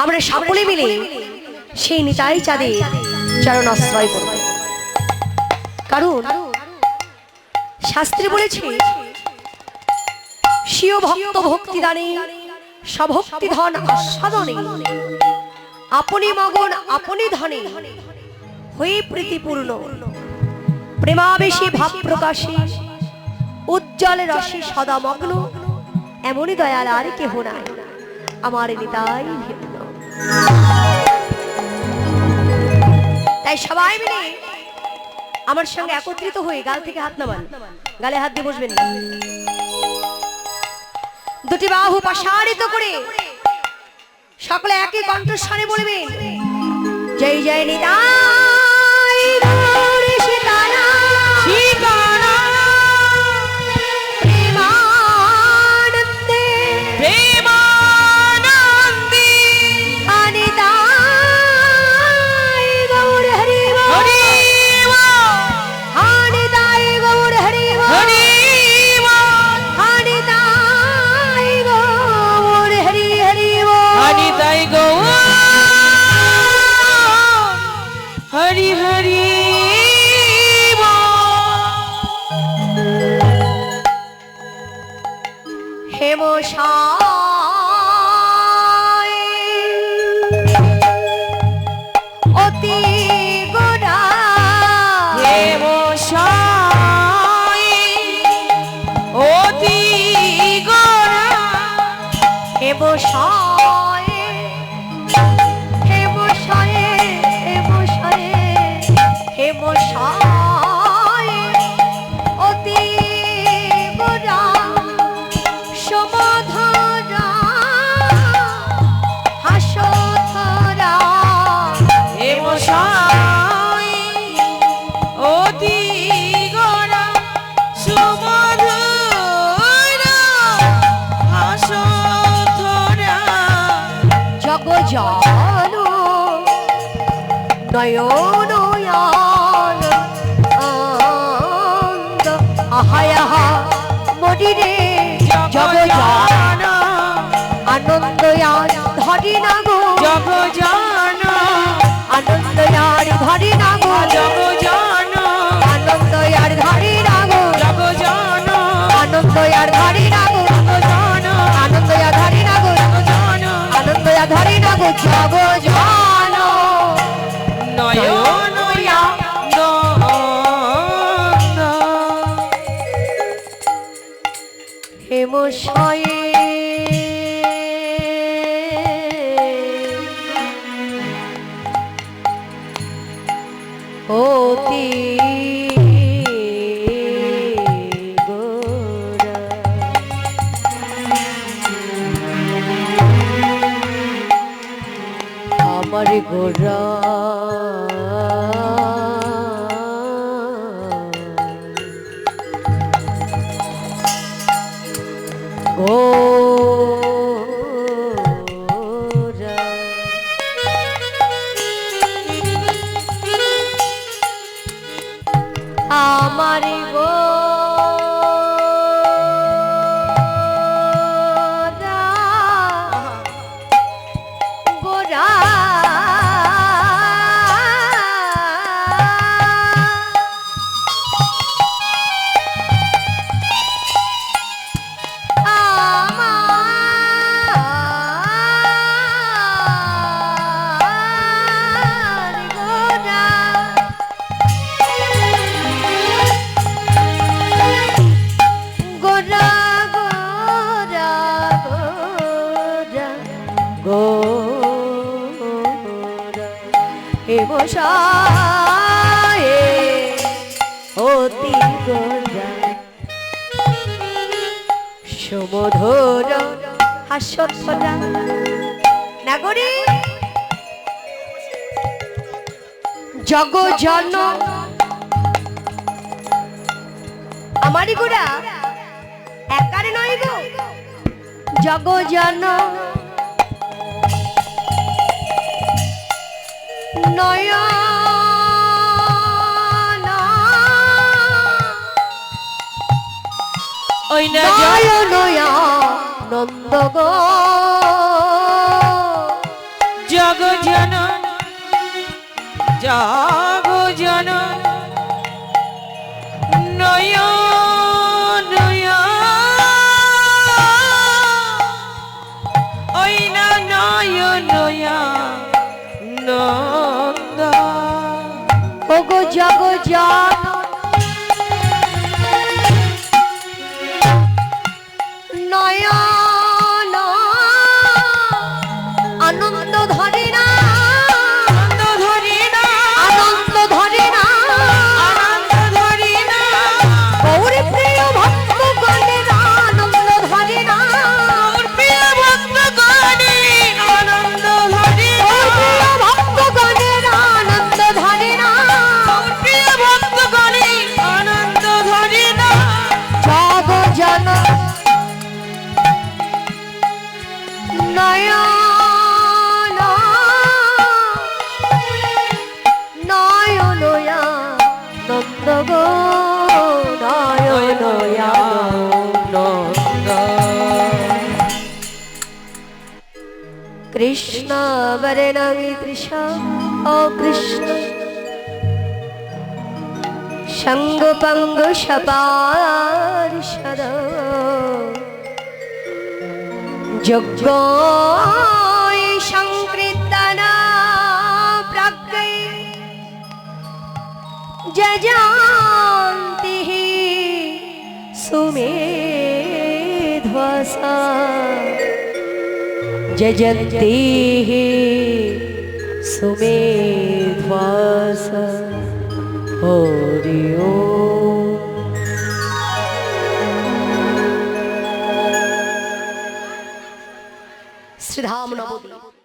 আমরা সকলে মিলে সেই নিতাই চাঁদে চরণ আশ্রয় করব। কারণ শাস্ত্রে বলেছে স্বীয় ভক্ত ভক্তি দানে সভক্তি ধন আস্বাদনে আপনি মগন আপনি ধনে হয়ে প্রীতিপূর্ণ প্রেমাবেশী ভাব প্রকাশে উজ্জ্বল রসে সদা মগ্ন এমনই দয়াল আর কেহ নাই আমার নিতাই ভিন্ন। তাই সবাই মিলে আমার সঙ্গে একত্রিত হয়ে গাল থেকে হাত নামান, গালে হাত দিয়ে বসবেন না, দুটি বাহু প্রসারিত করে সকলে একই কণ্ঠস্বরে বলবেন জয় জয় নিতাই গৌর সীতারাম প্রেমানন্দে প্রেমানন্দে নিতাই গৌর হরি হরি নিতাই গৌর হরি হরি নিতাই গৌর হরি হরি নিতাই গৌর হরি হরি হেমশায় অতি গোরা হেমশায় অতি গোরা হেমশায় হেমশায় হেমশায় হেমশায় অতি গোরা সমধরা হাসধরা হেমশায় অতি গোরা সুমধুরা হাসধরা জগজান নয়নয়ান আহায় আহা মরিরে জগজান আনন্দয়ান ধরি না গো জগজান আনন্দয়ার ধরি না গো জগজান আনন্দয়ার ধরি না গো জগজান আনন্দয়ার ধরি না গো জগজান আনন্দয়া ধরি না গো জগজান আনন্দয়া ধরি না গো জগজান নয়নয়া নন্দ হেমশয়ে অতি গোরা আমার গোরা গোরা আমার গোরা গোরা হেমশায় অতি গোরা সমধুর হাস্যধরা নাগরী জগজন আমারই গোরা একারে নয় গো জগজন নয়ন ওই না নয়নয়া নন্দ গো জাগো জন নয়ন ওই না নয়ন নন্দ ওগো জাগো জন নয়ন আনন্দ ধরে না আনন্দ ধরি না আনন্দ ধরে না আনন্দ ধরি না গৌরী প্রিয় ভক্ত গণের আনন্দ ধরে না ওর প্রিয় ভক্ত গণে আনন্দ ধরি না ওর প্রিয় ভক্ত গণের আনন্দ ধরে না ওর প্রিয় ভক্ত গণে আনন্দ ধরি না জাগো জন নয়ন নয়ন নন্দ গো নয়ন নন্দ কৃষ্ণ বরণং তৃষা ও কৃষ্ণ সঙ্গ পঙ্গ সপার্ষদ যজ্ঞ সংকীর্তন প্রাজ্ঞৈ যজান্তি সুমেধ্বসা যজন্তি সুমেধ্বসা হরি ওম। শ্রীধাম নবদ্বীপ।